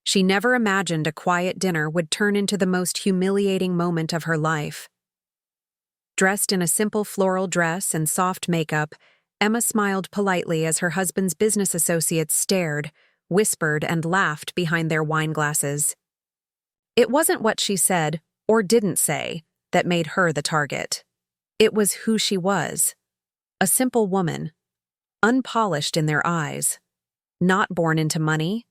She never imagined a quiet dinner would turn into the most humiliating moment of her life. Dressed in a simple floral dress and soft makeup, Emma smiled politely as her husband's business associates stared, whispered, and laughed behind their wine glasses. It wasn't what she said, or didn't say, that made her the target. It was who she was. A simple woman, unpolished in their eyes, not born into money,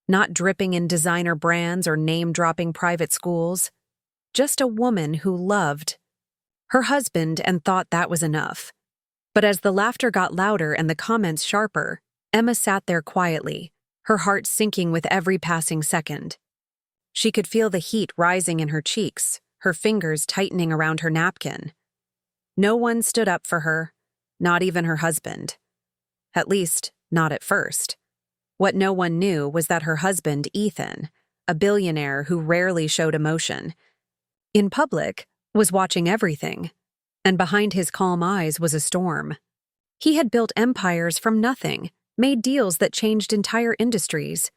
not dripping in designer brands or name-dropping private schools, just a woman who loved her husband and thought that was enough. But as the laughter got louder and the comments sharper, Emma sat there quietly, her heart sinking with every passing second. She could feel the heat rising in her cheeks, her fingers tightening around her napkin. No one stood up for her, not even her husband. At least, not at first. What no one knew was that her husband, Ethan, a billionaire who rarely showed emotion, in public, was watching everything, and behind his calm eyes was a storm. He had built empires from nothing, made deals that changed entire industries,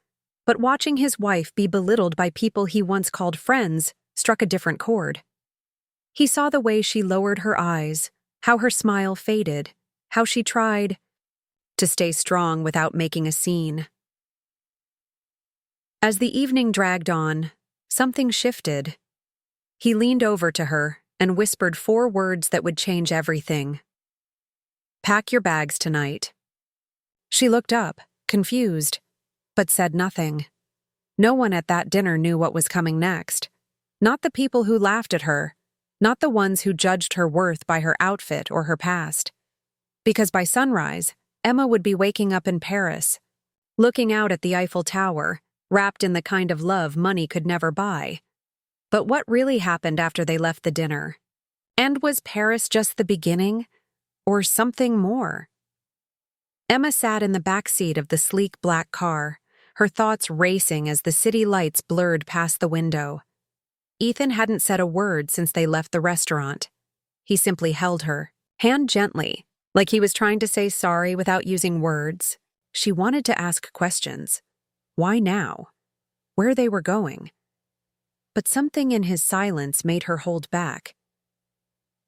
but watching his wife be belittled by people he once called friends struck a different chord. He saw the way she lowered her eyes, how her smile faded, how she tried to stay strong without making a scene. As the evening dragged on, something shifted. He leaned over to her and whispered 4 words that would change everything. "Pack your bags tonight." She looked up, confused, but said nothing. No one at that dinner knew what was coming next. Not the people who laughed at her, not the ones who judged her worth by her outfit or her past. Because by sunrise, Emma would be waking up in Paris, looking out at the Eiffel Tower, wrapped in the kind of love money could never buy. But what really happened after they left the dinner? And was Paris just the beginning, or something more? Emma sat in the back seat of the sleek black car, her thoughts racing as the city lights blurred past the window. Ethan hadn't said a word since they left the restaurant. He simply held her, hand gently, like he was trying to say sorry without using words. She wanted to ask questions. Why now? Where they were going? But something in his silence made her hold back.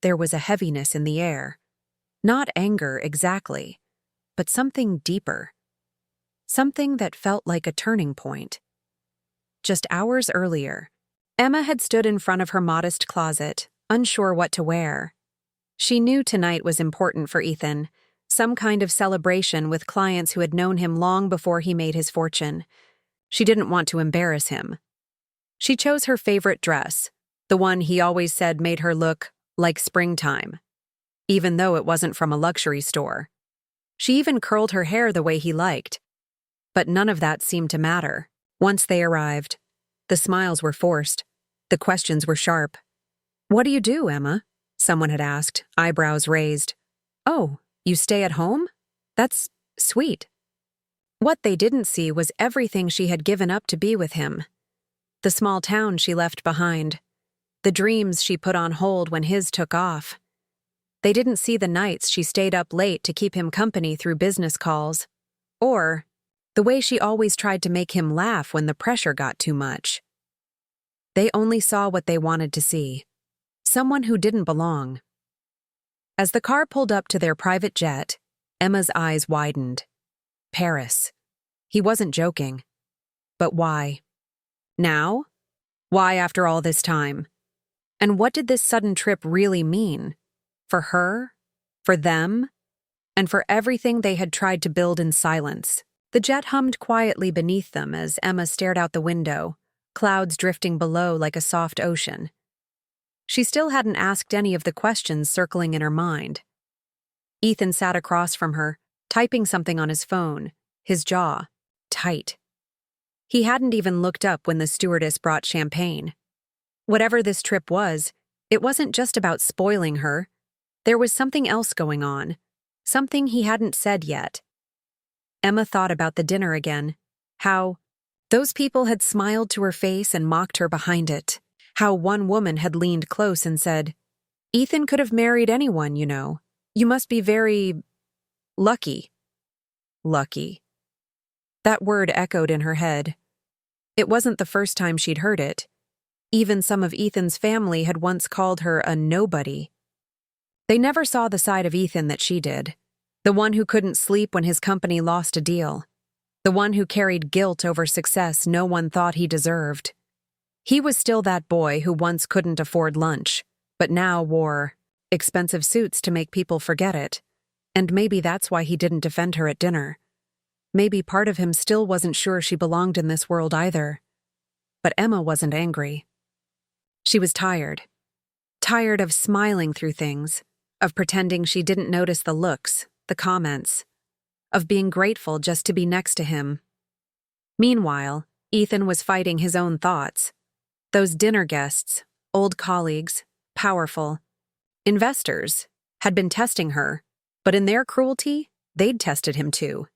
There was a heaviness in the air. Not anger exactly, but something deeper. Something that felt like a turning point. Just hours earlier, Emma had stood in front of her modest closet, unsure what to wear. She knew tonight was important for Ethan, some kind of celebration with clients who had known him long before he made his fortune. She didn't want to embarrass him. She chose her favorite dress, the one he always said made her look like springtime, even though it wasn't from a luxury store. She even curled her hair the way he liked. But none of that seemed to matter. Once they arrived, the smiles were forced. The questions were sharp. "What do you do, Emma?" someone had asked, eyebrows raised. "Oh, you stay at home? That's sweet." What they didn't see was everything she had given up to be with him. The small town she left behind. The dreams she put on hold when his took off. They didn't see the nights she stayed up late to keep him company through business calls. Or the way she always tried to make him laugh when the pressure got too much. They only saw what they wanted to see. Someone who didn't belong. As the car pulled up to their private jet, Emma's eyes widened. Paris. He wasn't joking. But why? Now? Why after all this time? And what did this sudden trip really mean? For her? For them? And for everything they had tried to build in silence? The jet hummed quietly beneath them as Emma stared out the window, clouds drifting below like a soft ocean. She still hadn't asked any of the questions circling in her mind. Ethan sat across from her, typing something on his phone, his jaw tight. He hadn't even looked up when the stewardess brought champagne. Whatever this trip was, it wasn't just about spoiling her. There was something else going on, something he hadn't said yet. Emma thought about the dinner again, how those people had smiled to her face and mocked her behind it, how one woman had leaned close and said, "Ethan could have married anyone, you know. You must be very lucky." Lucky. That word echoed in her head. It wasn't the first time she'd heard it. Even some of Ethan's family had once called her a nobody. They never saw the side of Ethan that she did. The one who couldn't sleep when his company lost a deal. The one who carried guilt over success no one thought he deserved. He was still that boy who once couldn't afford lunch, but now wore expensive suits to make people forget it. And maybe that's why he didn't defend her at dinner. Maybe part of him still wasn't sure she belonged in this world either. But Emma wasn't angry. She was tired. Tired of smiling through things, of pretending she didn't notice the looks, the comments, of being grateful just to be next to him. Meanwhile, Ethan was fighting his own thoughts. Those dinner guests, old colleagues, powerful, investors, had been testing her, but in their cruelty, they'd tested him too.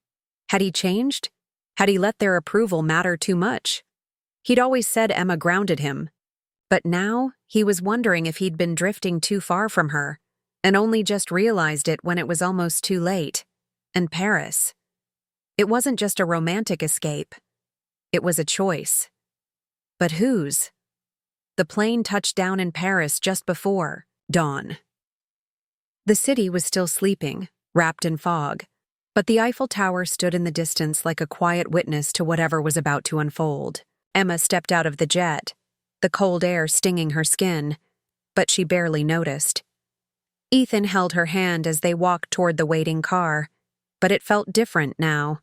Had he changed? Had he let their approval matter too much? He'd always said Emma grounded him, but now he was wondering if he'd been drifting too far from her, and only just realized it when it was almost too late. And Paris. It wasn't just a romantic escape. It was a choice. But whose? The plane touched down in Paris just before dawn. The city was still sleeping, wrapped in fog, but the Eiffel Tower stood in the distance like a quiet witness to whatever was about to unfold. Emma stepped out of the jet, the cold air stinging her skin, but she barely noticed. Ethan held her hand as they walked toward the waiting car, but it felt different now,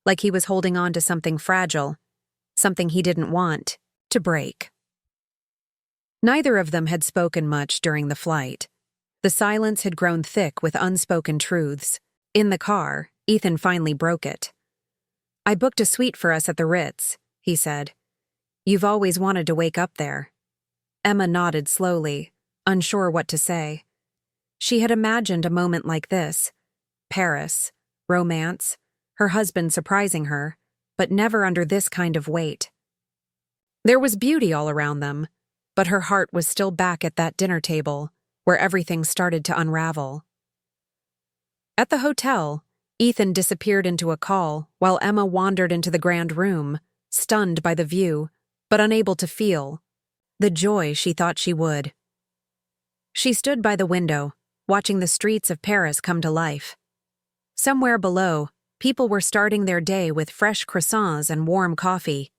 like he was holding on to something fragile, something he didn't want to break. Neither of them had spoken much during the flight. The silence had grown thick with unspoken truths. In the car, Ethan finally broke it. "I booked a suite for us at the Ritz," he said. "You've always wanted to wake up there." Emma nodded slowly, unsure what to say. She had imagined a moment like this. Paris, romance, her husband surprising her, but never under this kind of weight. There was beauty all around them, but her heart was still back at that dinner table, where everything started to unravel. At the hotel, Ethan disappeared into a call while Emma wandered into the grand room, stunned by the view, but unable to feel the joy she thought she would. She stood by the window, watching the streets of Paris come to life. Somewhere below, people were starting their day with fresh croissants and warm coffee.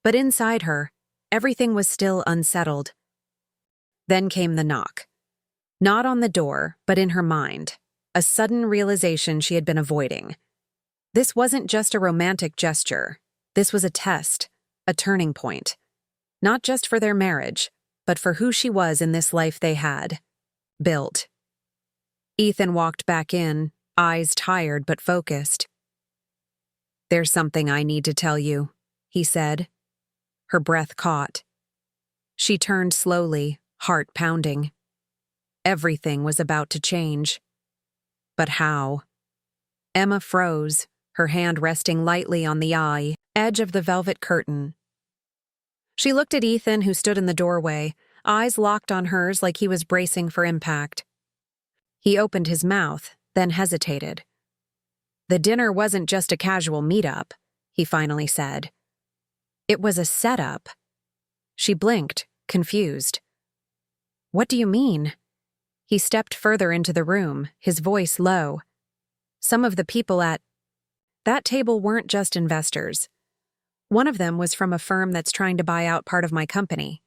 But inside her, everything was still unsettled. Then came the knock. Not on the door, but in her mind, a sudden realization she had been avoiding. This wasn't just a romantic gesture. This was a test, a turning point. Not just for their marriage, but for who she was in this life they had built. Ethan walked back in, eyes tired but focused. "There's something I need to tell you," he said. Her breath caught. She turned slowly, heart pounding. Everything was about to change. But how? Emma froze, her hand resting lightly on the edge of the velvet curtain. She looked at Ethan, who stood in the doorway, eyes locked on hers like he was bracing for impact. He opened his mouth, then hesitated. "The dinner wasn't just a casual meet-up," he finally said. "It was a setup." She blinked, confused. "What do you mean?" He stepped further into the room, his voice low. "Some of the people at that table weren't just investors. One of them was from a firm that's trying to buy out part of my company.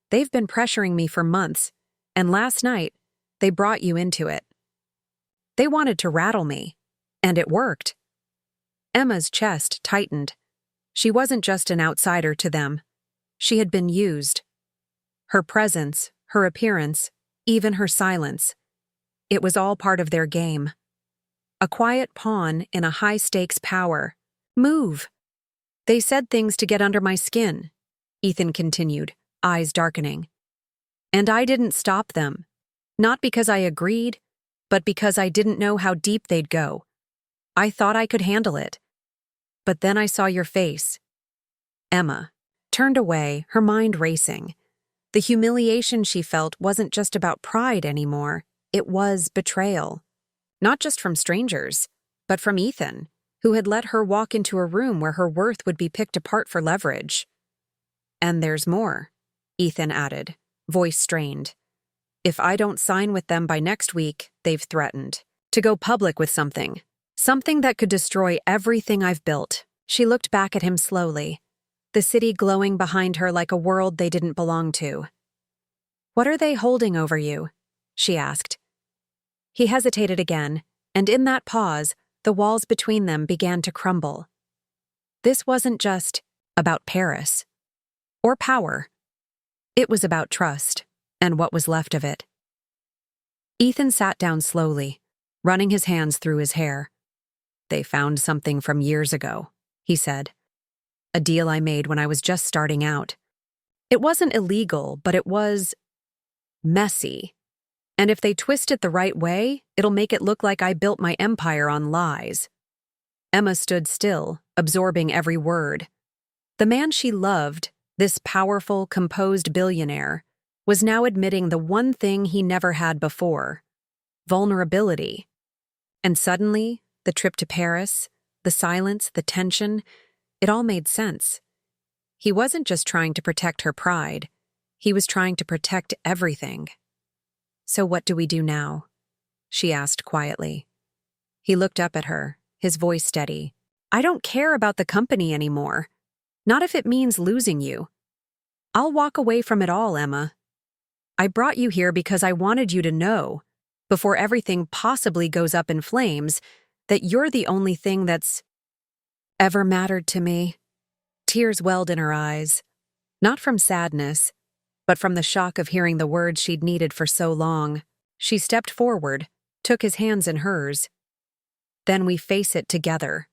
They've been pressuring me for months, and last night, they brought you into it. They wanted to rattle me, and it worked." Emma's chest tightened. She wasn't just an outsider to them. She had been used. Her presence, her appearance, even her silence. It was all part of their game. A quiet pawn in a high-stakes power. "Move." "They said things to get under my skin," Ethan continued, eyes darkening. "And I didn't stop them. Not because I agreed, but because I didn't know how deep they'd go. I thought I could handle it. But then I saw your face." Emma turned away, her mind racing. The humiliation she felt wasn't just about pride anymore. It was betrayal. Not just from strangers, but from Ethan, who had let her walk into a room where her worth would be picked apart for leverage. "And there's more," Ethan added, voice strained. "If I don't sign with them by next week, they've threatened to go public with something. Something that could destroy everything I've built." She looked back at him slowly, the city glowing behind her like a world they didn't belong to. "What are they holding over you?" she asked. He hesitated again, and in that pause, the walls between them began to crumble. This wasn't just about Paris or power. It was about trust and what was left of it. Ethan sat down slowly, running his hands through his hair. "They found something from years ago," he said. "A deal I made when I was just starting out. It wasn't illegal, but it was messy. And if they twist it the right way, it'll make it look like I built my empire on lies." Emma stood still, absorbing every word. The man she loved, this powerful, composed billionaire, was now admitting the one thing he never had before: vulnerability. And suddenly, the trip to Paris, the silence, the tension, it all made sense. He wasn't just trying to protect her pride. He was trying to protect everything. "So what do we do now?" she asked quietly. He looked up at her, his voice steady. "I don't care about the company anymore. Not if it means losing you. I'll walk away from it all, Emma. I brought you here because I wanted you to know, before everything possibly goes up in flames, that you're the only thing that's ever mattered to me." Tears welled in her eyes, not from sadness, but from the shock of hearing the words she'd needed for so long. She stepped forward, took his hands in hers. "Then we face it together."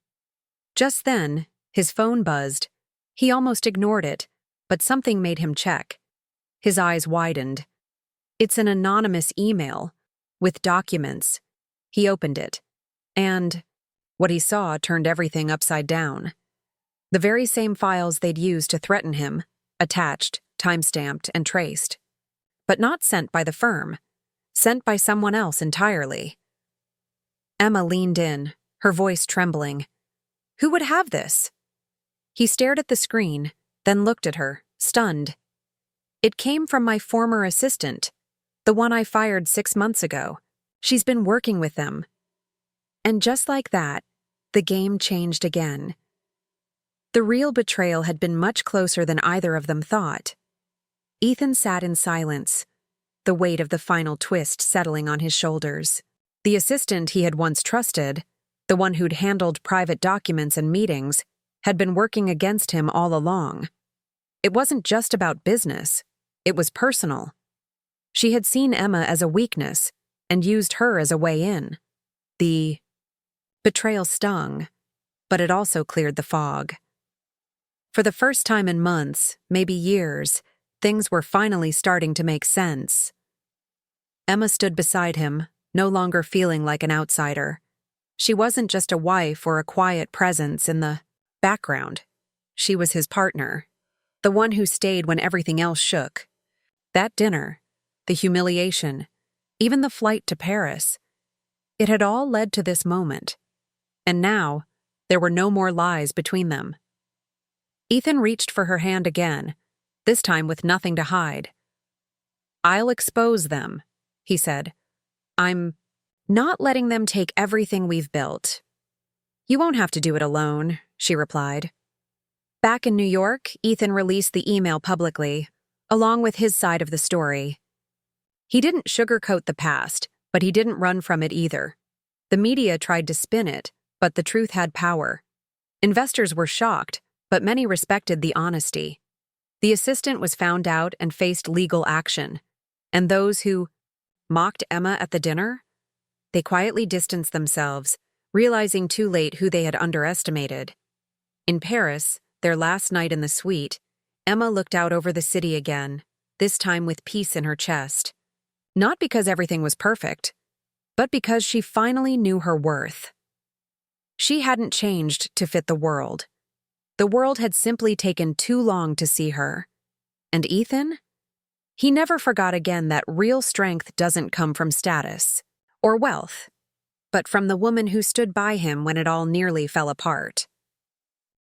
Just then, his phone buzzed. He almost ignored it, but something made him check. His eyes widened. It's an anonymous email, with documents. He opened it, and what he saw turned everything upside down. The very same files they'd used to threaten him, attached, time-stamped, and traced. But not sent by the firm, sent by someone else entirely. Emma leaned in, her voice trembling. Who would have this? He stared at the screen, then looked at her, stunned. It came from my former assistant, the one I fired 6 months ago. She's been working with them. And just like that, the game changed again. The real betrayal had been much closer than either of them thought. Ethan sat in silence, the weight of the final twist settling on his shoulders. The assistant he had once trusted, the one who'd handled private documents and meetings, had been working against him all along. It wasn't just about business, it was personal. She had seen Emma as a weakness and used her as a way in. The betrayal stung, but it also cleared the fog. For the first time in months, maybe years, things were finally starting to make sense. Emma stood beside him, no longer feeling like an outsider. She wasn't just a wife or a quiet presence in the background. She was his partner, the one who stayed when everything else shook. That dinner, the humiliation, even the flight to Paris, it had all led to this moment. And now, there were no more lies between them. Ethan reached for her hand again, this time with nothing to hide. I'll expose them, he said. I'm not letting them take everything we've built. You won't have to do it alone, she replied. Back in New York, Ethan released the email publicly, along with his side of the story. He didn't sugarcoat the past, but he didn't run from it either. The media tried to spin it, but the truth had power. Investors were shocked, but many respected the honesty. The assistant was found out and faced legal action, and those who mocked Emma at the dinner, they quietly distanced themselves, realizing too late who they had underestimated. In Paris, their last night in the suite, Emma looked out over the city again, this time with peace in her chest. Not because everything was perfect, but because she finally knew her worth. She hadn't changed to fit the world. The world had simply taken too long to see her. And Ethan? He never forgot again that real strength doesn't come from status or wealth. but from the woman who stood by him when it all nearly fell apart.